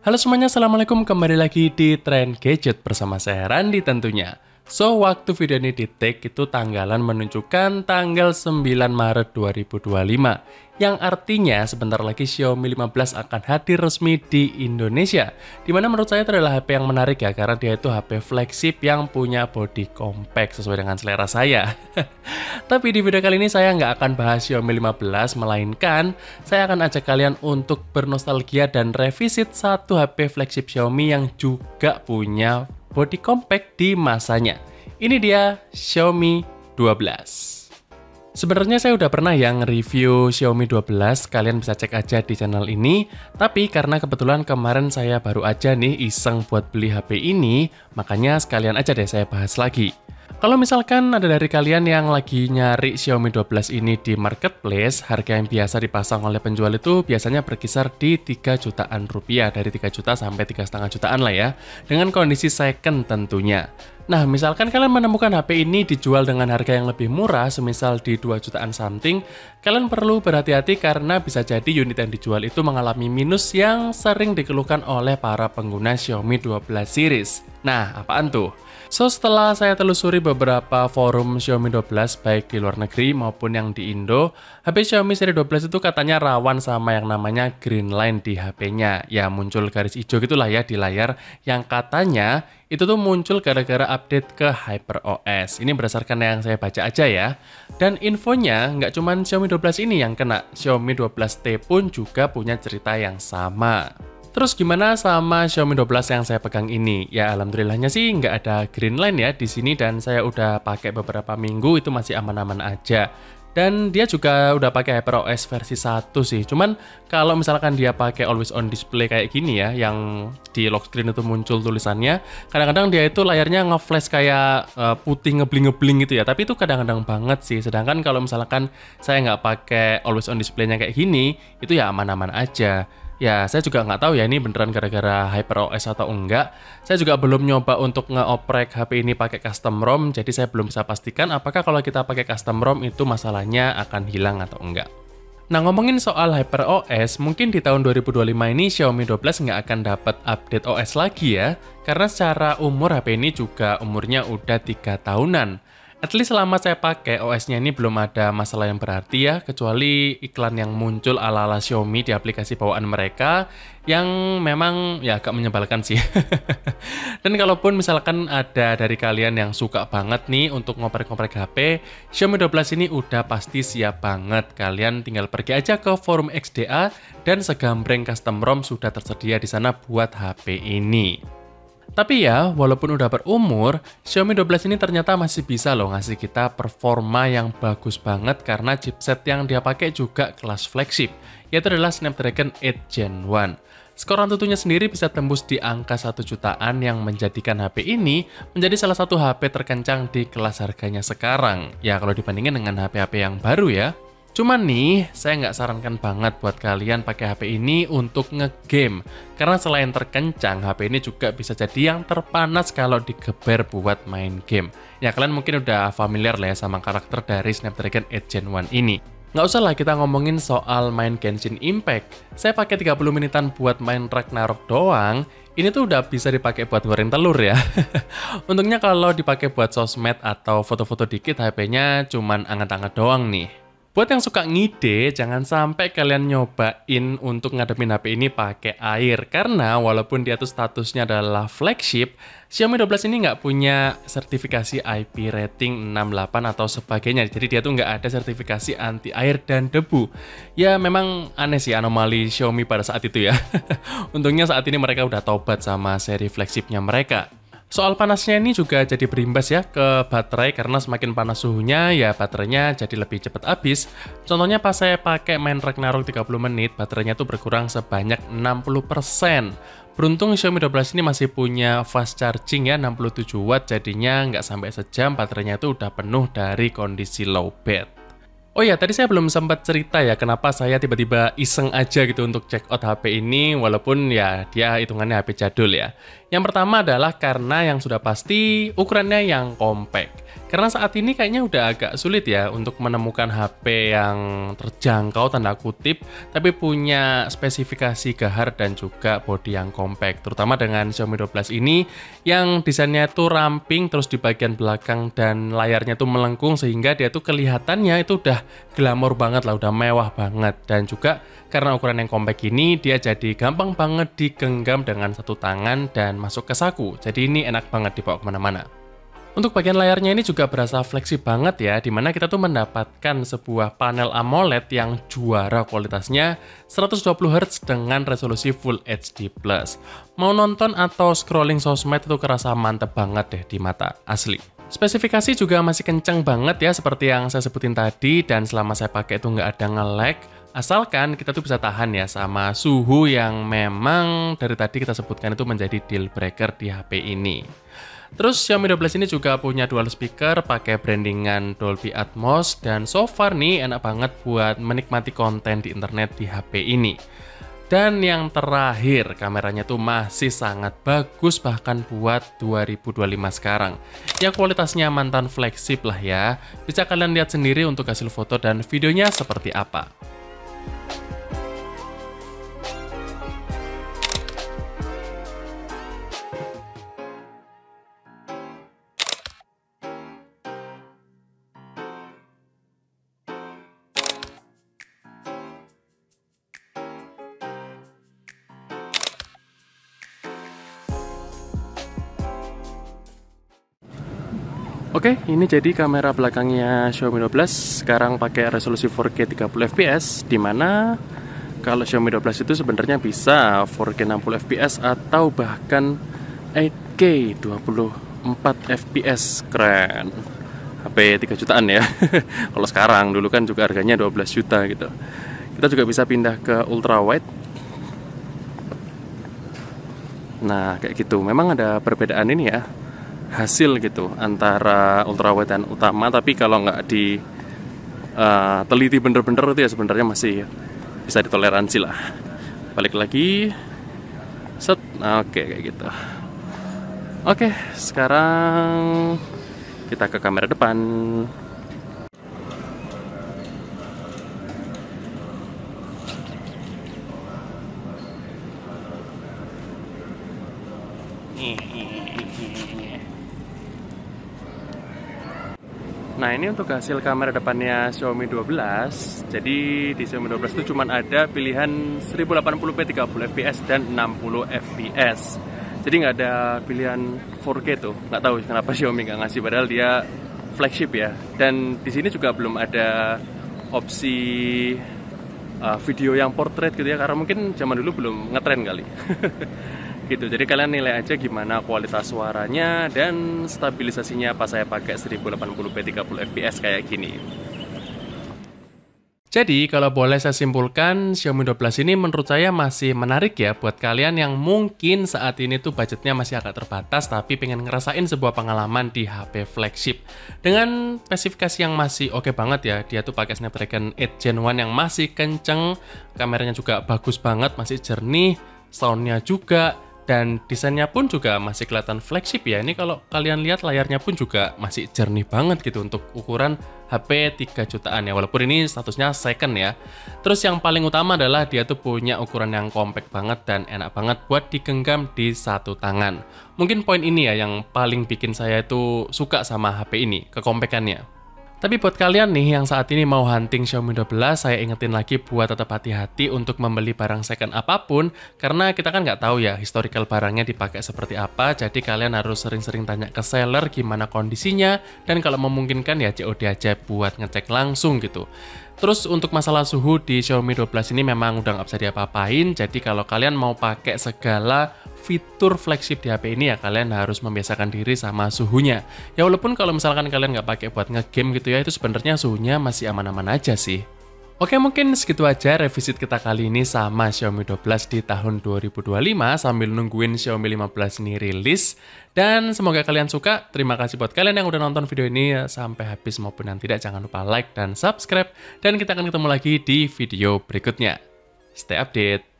Halo semuanya, Assalamualaikum. Kembali lagi di Trend Gadget bersama saya Randi tentunya. So, waktu video ini di-take itu tanggalan menunjukkan tanggal 9 Maret 2025. Yang artinya sebentar lagi Xiaomi 15 akan hadir resmi di Indonesia. Dimana menurut saya itu adalah HP yang menarik ya, karena dia itu HP flagship yang punya body compact sesuai dengan selera saya. Tapi di video kali ini saya nggak akan bahas Xiaomi 15, melainkan saya akan ajak kalian untuk bernostalgia dan revisit satu HP flagship Xiaomi yang juga punya body compact di masanya. Ini dia Xiaomi 12. Sebenarnya saya udah pernah yang review Xiaomi 12, kalian bisa cek aja di channel ini. Tapi karena kebetulan kemarin saya baru aja nih iseng buat beli HP ini, makanya sekalian aja deh saya bahas lagi. Kalau misalkan ada dari kalian yang lagi nyari Xiaomi 12 ini di marketplace, harga yang biasa dipasang oleh penjual itu biasanya berkisar di 3 jutaan rupiah, dari 3 juta sampai 3,5 jutaan lah ya, dengan kondisi second tentunya. Nah, misalkan kalian menemukan HP ini dijual dengan harga yang lebih murah, semisal di 2 jutaan something, kalian perlu berhati-hati karena bisa jadi unit yang dijual itu mengalami minus yang sering dikeluhkan oleh para pengguna Xiaomi 12 series. Nah, apaan tuh? So, setelah saya telusuri beberapa forum Xiaomi 12 baik di luar negeri maupun yang di Indo, HP Xiaomi seri 12 itu katanya rawan sama yang namanya green line di HP-nya. Ya, muncul garis hijau gitulah ya di layar yang katanya itu tuh muncul gara-gara update ke HyperOS. Ini berdasarkan yang saya baca aja ya. Dan infonya nggak cuma Xiaomi 12 ini yang kena, Xiaomi 12T pun juga punya cerita yang sama. Terus gimana sama Xiaomi 12 yang saya pegang ini? Ya alhamdulillahnya sih nggak ada green line ya di sini dan saya udah pakai beberapa minggu itu masih aman-aman aja. Dan dia juga udah pakai HyperOS versi 1 sih. Cuman kalau misalkan dia pakai always on display kayak gini ya, yang di lock screen itu muncul tulisannya, kadang-kadang dia itu layarnya nge-flash kayak putih ngebling-ngebling gitu ya. Tapi itu kadang-kadang banget sih. Sedangkan kalau misalkan saya nggak pakai always on display-nya kayak gini, itu ya aman-aman aja. Ya, saya juga nggak tahu ya ini beneran gara-gara HyperOS atau enggak. Saya juga belum nyoba untuk nge-oprek HP ini pakai custom ROM, jadi saya belum bisa pastikan apakah kalau kita pakai custom ROM itu masalahnya akan hilang atau enggak. Nah, ngomongin soal HyperOS, mungkin di tahun 2025 ini Xiaomi 12 nggak akan dapat update OS lagi ya, karena secara umur HP ini juga umurnya udah 3 tahunan. At least selama saya pakai OS-nya ini belum ada masalah yang berarti ya, kecuali iklan yang muncul ala-ala Xiaomi di aplikasi bawaan mereka yang memang ya agak menyebalkan sih. Dan kalaupun misalkan ada dari kalian yang suka banget nih untuk ngoprek-ngoprek HP, Xiaomi 12 ini udah pasti siap banget. Kalian tinggal pergi aja ke forum XDA dan segambreng custom ROM sudah tersedia di sana buat HP ini. Tapi ya, walaupun udah berumur, Xiaomi 12 ini ternyata masih bisa loh ngasih kita performa yang bagus banget karena chipset yang dia pakai juga kelas flagship, yaitu adalah Snapdragon 8 Gen 1. Skor Antutunya sendiri bisa tembus di angka 1 jutaan yang menjadikan HP ini menjadi salah satu HP terkencang di kelas harganya sekarang. Ya, kalau dibandingin dengan HP-HP yang baru ya. Cuman nih, saya nggak sarankan banget buat kalian pakai HP ini untuk ngegame. Karena selain terkencang, HP ini juga bisa jadi yang terpanas kalau digeber buat main game. Ya, kalian mungkin udah familiar lah ya sama karakter dari Snapdragon 8 Gen 1 ini. Nggak usah lah kita ngomongin soal main Genshin Impact. Saya pakai 30 menitan buat main Ragnarok doang, ini tuh udah bisa dipakai buat goreng telur ya. Untungnya kalau dipakai buat sosmed atau foto-foto dikit, HP-nya cuman anget-anget doang nih. Buat yang suka ngide, jangan sampai kalian nyobain untuk ngademin HP ini pakai air. Karena walaupun dia tuh statusnya adalah flagship, Xiaomi 12 ini nggak punya sertifikasi IP rating 68 atau sebagainya. Jadi dia tuh nggak ada sertifikasi anti air dan debu. Ya memang aneh sih anomali Xiaomi pada saat itu ya. Untungnya saat ini mereka udah tobat sama seri flagshipnya mereka. Soal panasnya ini juga jadi berimbas ya ke baterai karena semakin panas suhunya ya baterainya jadi lebih cepat habis. Contohnya pas saya pakai main Ragnarok 30 menit, baterainya tuh berkurang sebanyak 60%. Beruntung Xiaomi 12 ini masih punya fast charging ya 67 watt, jadinya nggak sampai sejam baterainya itu udah penuh dari kondisi low bat. Oh ya, tadi saya belum sempat cerita ya kenapa saya tiba-tiba iseng aja gitu untuk check out HP ini walaupun ya dia hitungannya HP jadul ya. Yang pertama adalah karena yang sudah pasti ukurannya yang compact. Karena saat ini kayaknya udah agak sulit ya untuk menemukan HP yang terjangkau tanda kutip, tapi punya spesifikasi gahar dan juga bodi yang compact. Terutama dengan Xiaomi 12 ini yang desainnya itu ramping, terus di bagian belakang dan layarnya tuh melengkung sehingga dia tuh kelihatannya itu udah glamor banget lah, udah mewah banget. Dan juga karena ukuran yang compact ini, dia jadi gampang banget digenggam dengan satu tangan dan masuk ke saku. Jadi ini enak banget dibawa kemana-mana. Untuk bagian layarnya ini juga berasa fleksibel banget ya, dimana kita tuh mendapatkan sebuah panel AMOLED yang juara kualitasnya 120Hz dengan resolusi Full HD+. Mau nonton atau scrolling sosmed itu kerasa mantep banget deh di mata, asli. Spesifikasi juga masih kenceng banget ya, seperti yang saya sebutin tadi, dan selama saya pakai itu nggak ada nge-lag, asalkan kita tuh bisa tahan ya sama suhu yang memang dari tadi kita sebutkan itu menjadi deal breaker di HP ini. Terus Xiaomi 12 ini juga punya dual speaker, pakai brandingan Dolby Atmos, dan so far nih enak banget buat menikmati konten di internet di HP ini. Dan yang terakhir, kameranya tuh masih sangat bagus bahkan buat 2025 sekarang. Ya kualitasnya mantan flagship lah ya. Bisa kalian lihat sendiri untuk hasil foto dan videonya seperti apa. Oke, ini jadi kamera belakangnya Xiaomi 12 sekarang pakai resolusi 4K 30fps, dimana kalau Xiaomi 12 itu sebenarnya bisa 4K 60fps atau bahkan 8K 24fps. Keren. HP 3 jutaan ya. Kalau sekarang, dulu kan juga harganya 12 juta gitu. Kita juga bisa pindah ke ultra wide. Nah, kayak gitu. Memang ada perbedaan ini ya, hasil gitu antara ultrawide dan utama, tapi kalau nggak teliti bener-bener itu ya sebenarnya masih bisa ditoleransi lah. Balik lagi, set, oke kayak gitu. Oke, sekarang kita ke kamera depan. Nah, ini untuk hasil kamera depannya Xiaomi 12. Jadi di Xiaomi 12 itu cuma ada pilihan 1080p 30fps dan 60fps. Jadi nggak ada pilihan 4K tuh. Nggak tahu kenapa Xiaomi nggak ngasih, padahal dia flagship ya. Dan di sini juga belum ada opsi video yang portrait gitu ya, karena mungkin zaman dulu belum ngetren kali. Gitu. Jadi kalian nilai aja gimana kualitas suaranya dan stabilisasinya pas saya pakai 1080p 30fps kayak gini. Jadi kalau boleh saya simpulkan, Xiaomi 12 ini menurut saya masih menarik ya buat kalian yang mungkin saat ini tuh budgetnya masih agak terbatas tapi pengen ngerasain sebuah pengalaman di HP flagship. Dengan spesifikasi yang masih oke banget ya, dia tuh pakai Snapdragon 8 Gen 1 yang masih kenceng, kameranya juga bagus banget, masih jernih, soundnya juga, dan desainnya pun juga masih kelihatan flagship ya. Ini kalau kalian lihat layarnya pun juga masih jernih banget gitu untuk ukuran HP 3 jutaan ya, walaupun ini statusnya second ya. Terus yang paling utama adalah dia tuh punya ukuran yang compact banget dan enak banget buat digenggam di satu tangan. Mungkin poin ini ya yang paling bikin saya itu suka sama HP ini, kekompakannya. Tapi buat kalian nih yang saat ini mau hunting Xiaomi 12, saya ingetin lagi buat tetap hati-hati untuk membeli barang second apapun, karena kita kan nggak tahu ya historical barangnya dipakai seperti apa, jadi kalian harus sering-sering tanya ke seller gimana kondisinya, dan kalau memungkinkan ya COD aja buat ngecek langsung gitu. Terus untuk masalah suhu di Xiaomi 12 ini memang udah nggak bisa diapa-apain, jadi kalau kalian mau pakai segala fitur flagship di HP ini ya kalian harus membiasakan diri sama suhunya. Ya walaupun kalau misalkan kalian nggak pakai buat ngegame gitu ya, itu sebenarnya suhunya masih aman-aman aja sih. Oke, mungkin segitu aja revisit kita kali ini sama Xiaomi 12 di tahun 2025 sambil nungguin Xiaomi 15 ini rilis. Dan semoga kalian suka. Terima kasih buat kalian yang udah nonton video ini sampai habis maupun yang tidak. Jangan lupa like dan subscribe. Dan kita akan ketemu lagi di video berikutnya. Stay update.